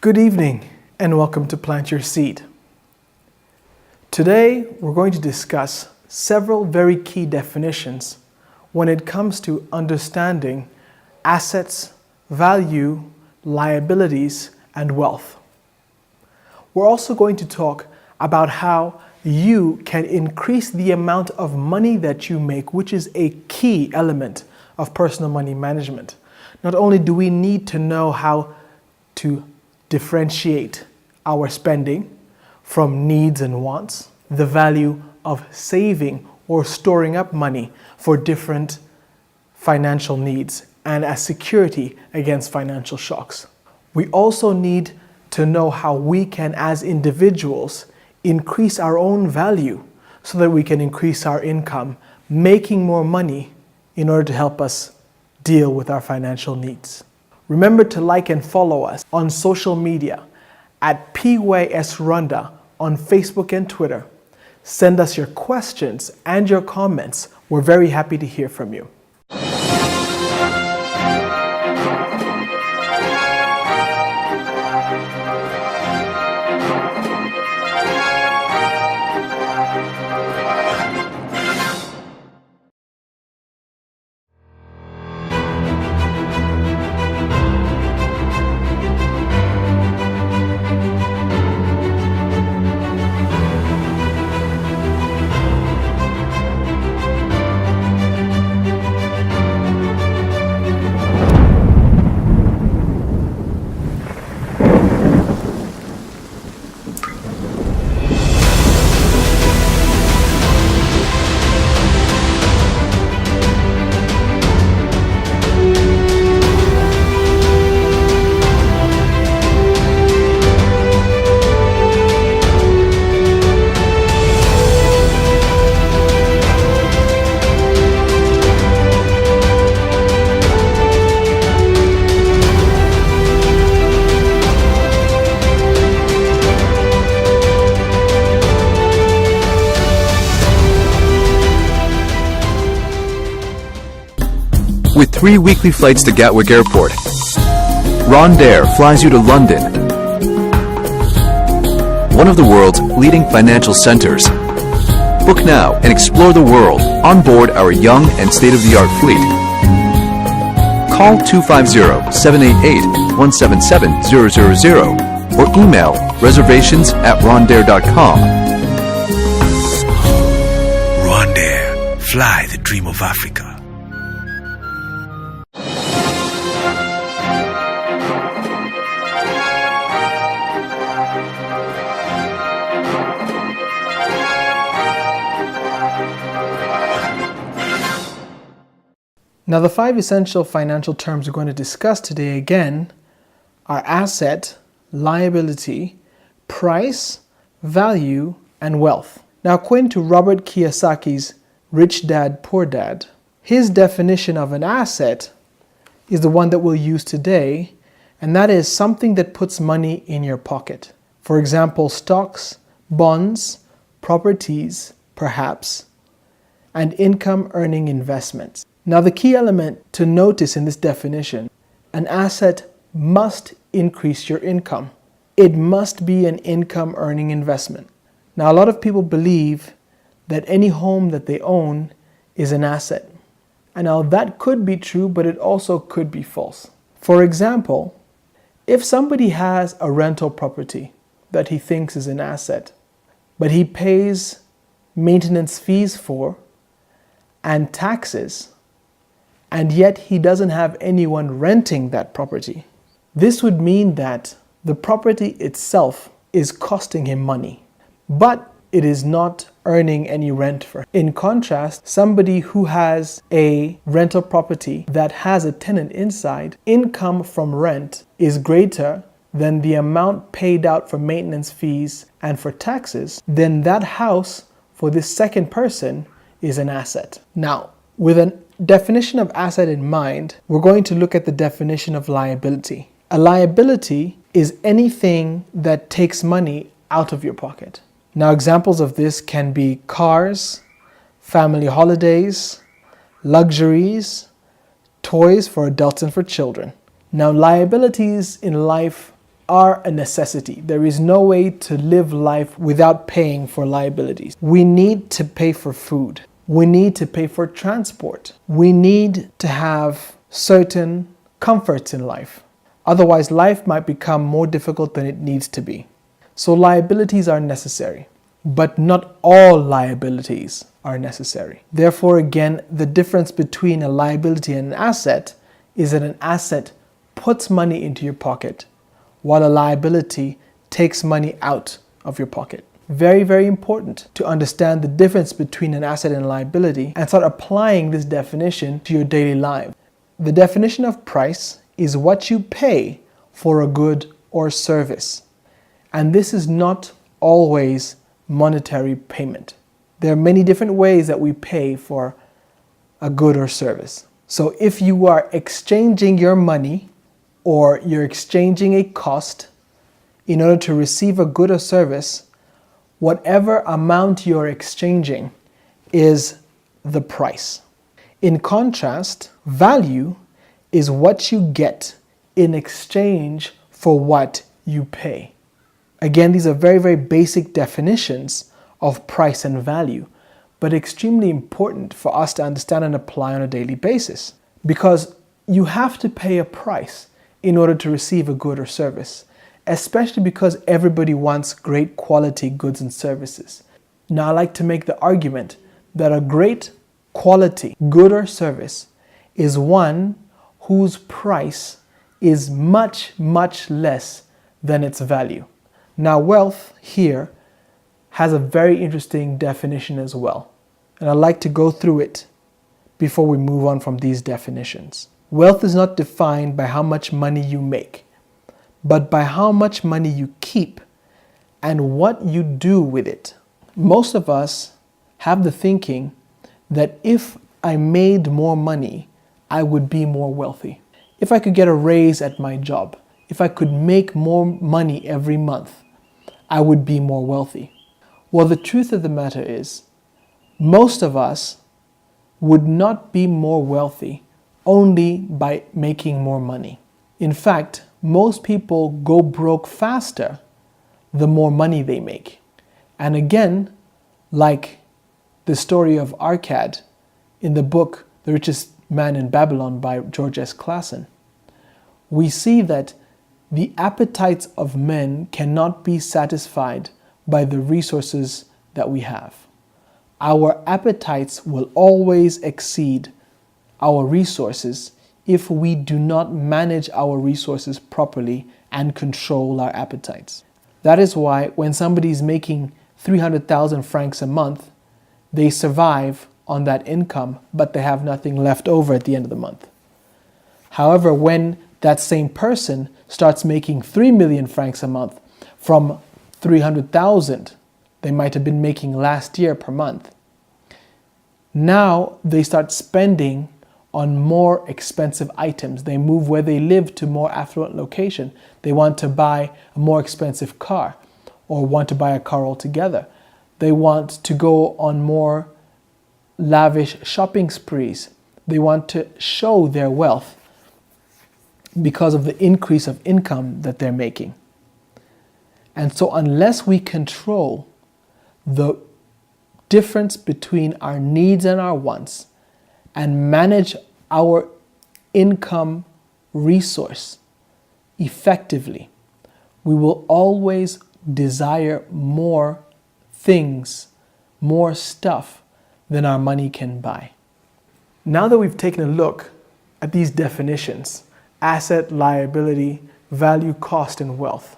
Good evening and welcome to Plant Your Seed. Today we're going to discuss several very key definitions when it comes to understanding assets, value, liabilities, and wealth. We're also going to talk about how you can increase the amount of money that you make, which is a key element of personal money management. Not only do we need to know how to differentiate our spending from needs and wants, the value of saving or storing up money for different financial needs and as security against financial shocks. We also need to know how we can, as individuals, increase our own value so that we can increase our income, making more money in order to help us deal with our financial needs. Remember to like and follow us on social media at PYS Rwanda on Facebook and Twitter. Send us your questions and your comments. We're very happy to hear from you. With 3 weekly flights to Gatwick Airport, Rwandair flies you to London, one of the world's leading financial centers. Book now and explore the world on board our young and state-of-the-art fleet. Call 250-788-177000 or email reservations@rwandair.com. Rwandair, fly the dream of Africa. Now, the 5 essential financial terms we're going to discuss today again are asset, liability, price, value, and wealth. Now, according to Robert Kiyosaki's Rich Dad, Poor Dad, his definition of an asset is the one that we'll use today, and that is something that puts money in your pocket. For example, stocks, bonds, properties, perhaps, and income-earning investments. Now, the key element to notice in this definition, an asset must increase your income. It must be an income-earning investment. Now, a lot of people believe that any home that they own is an asset. And now that could be true, but it also could be false. For example, if somebody has a rental property that he thinks is an asset, but he pays maintenance fees for and taxes, and yet he doesn't have anyone renting that property, this would mean that the property itself is costing him money, but it is not earning any rent for him. In contrast, somebody who has a rental property that has a tenant inside, income from rent is greater than the amount paid out for maintenance fees and for taxes, then that house for this second person is an asset. Now, with a definition of asset in mind, we're going to look at the definition of liability. A liability is anything that takes money out of your pocket. Now, examples of this can be cars, family holidays, luxuries, toys for adults and for children. Now, liabilities in life are a necessity. There is no way to live life without paying for liabilities. We need to pay for food. We need to pay for transport. We need to have certain comforts in life. Otherwise, life might become more difficult than it needs to be. So liabilities are necessary, but not all liabilities are necessary. Therefore, again, the difference between a liability and an asset is that an asset puts money into your pocket, while a liability takes money out of your pocket. Very, very important to understand the difference between an asset and a liability and start applying this definition to your daily life. The definition of price is what you pay for a good or service. And this is not always monetary payment. There are many different ways that we pay for a good or service. So if you are exchanging your money or you're exchanging a cost in order to receive a good or service, whatever amount you're exchanging is the price. In contrast, value is what you get in exchange for what you pay. Again, these are very, very basic definitions of price and value, but extremely important for us to understand and apply on a daily basis, because you have to pay a price in order to receive a good or service, especially because everybody wants great quality goods and services. Now, I like to make the argument that a great quality good or service is one whose price is much, much less than its value. Now, wealth here has a very interesting definition as well, and I'd like to go through it before we move on from these definitions. Wealth is not defined by how much money you make, but by how much money you keep and what you do with it. Most of us have the thinking that if I made more money, I would be more wealthy. If I could get a raise at my job, if I could make more money every month, I would be more wealthy. Well, the truth of the matter is, most of us would not be more wealthy only by making more money. In fact, most people go broke faster the more money they make. And again, like the story of Arcad in the book The Richest Man in Babylon by George S. Clason, we see that the appetites of men cannot be satisfied by the resources that we have. Our appetites will always exceed our resources if we do not manage our resources properly and control our appetites. That is why when somebody is making 300,000 francs a month, they survive on that income, but they have nothing left over at the end of the month. However, when that same person starts making 3 million francs a month from 300,000 they might have been making last year per month, now they start spending on more expensive items. They move where they live to more affluent location. They want to buy a more expensive car or want to buy a car altogether. They want to go on more lavish shopping sprees. They want to show their wealth because of the increase of income that they're making. And so unless we control the difference between our needs and our wants and manage our income resource effectively, we will always desire more things, more stuff than our money can buy. Now that we've taken a look at these definitions, asset, liability, value, cost, and wealth,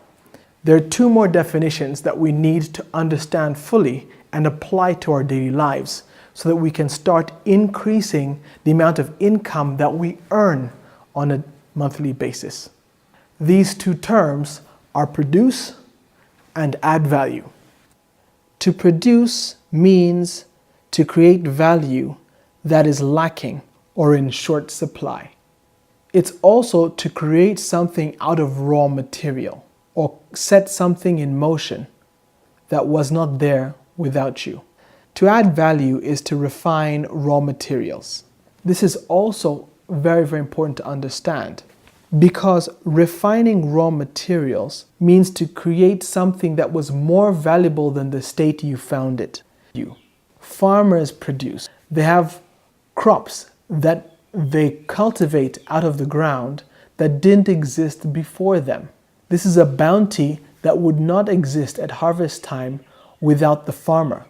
there are two more definitions that we need to understand fully and apply to our daily lives so that we can start increasing the amount of income that we earn on a monthly basis. These two terms are produce and add value. To produce means to create value that is lacking or in short supply. It's also to create something out of raw material or set something in motion that was not there without you. To add value is to refine raw materials. This is also very, very important to understand. Because refining raw materials means to create something that was more valuable than the state you found it. Farmers produce. They have crops that they cultivate out of the ground that didn't exist before them. This is a bounty that would not exist at harvest time without the farmer.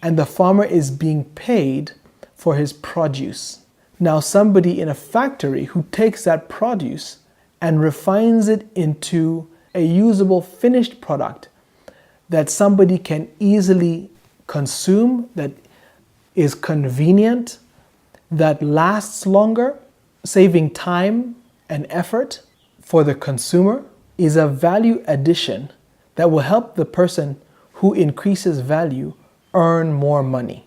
And the farmer is being paid for his produce. Now somebody in a factory who takes that produce and refines it into a usable finished product that somebody can easily consume, that is convenient, that lasts longer, saving time and effort for the consumer, is a value addition that will help the person who increases value earn more money.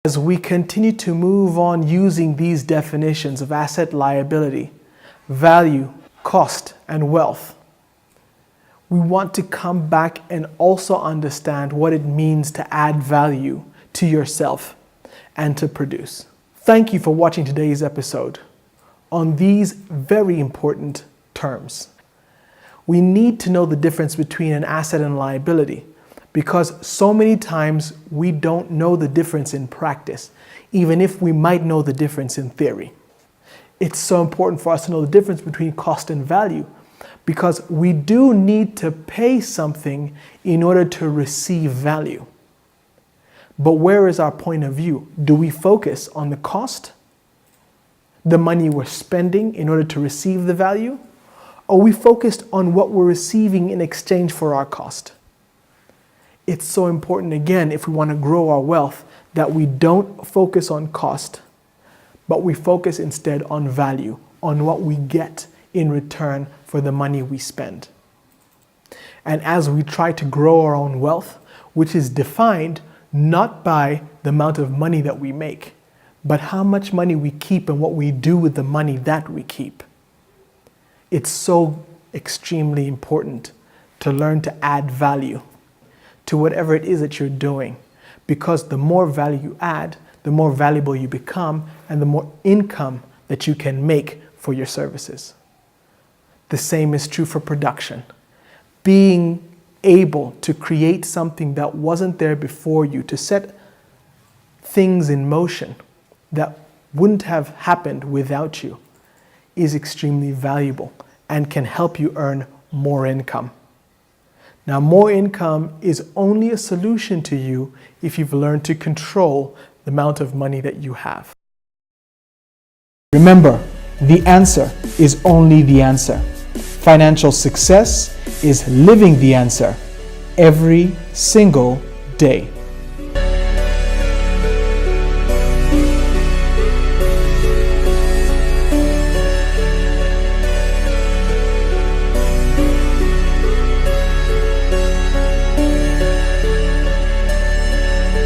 As we continue to move on using these definitions of asset liability, value, cost, and wealth, we want to come back and also understand what it means to add value to yourself and to produce. Thank you for watching today's episode on these very important terms. We need to know the difference between an asset and liability, because so many times we don't know the difference in practice, even if we might know the difference in theory. It's so important for us to know the difference between cost and value, because we do need to pay something in order to receive value. But where is our point of view? Do we focus on the cost, the money we're spending in order to receive the value? Or are we focused on what we're receiving in exchange for our cost? It's so important, again, if we want to grow our wealth, that we don't focus on cost, but we focus instead on value, on what we get in return for the money we spend. And as we try to grow our own wealth, which is defined not by the amount of money that we make, but how much money we keep and what we do with the money that we keep, it's so extremely important to learn to add value to whatever it is that you're doing, because the more value you add, the more valuable you become, and the more income that you can make for your services. The same is true for production. Being able to create something that wasn't there before you, to set things in motion that wouldn't have happened without you, is extremely valuable and can help you earn more income. Now, more income is only a solution to you if you've learned to control the amount of money that you have. Remember, the answer is only the answer. Financial success is living the answer every single day.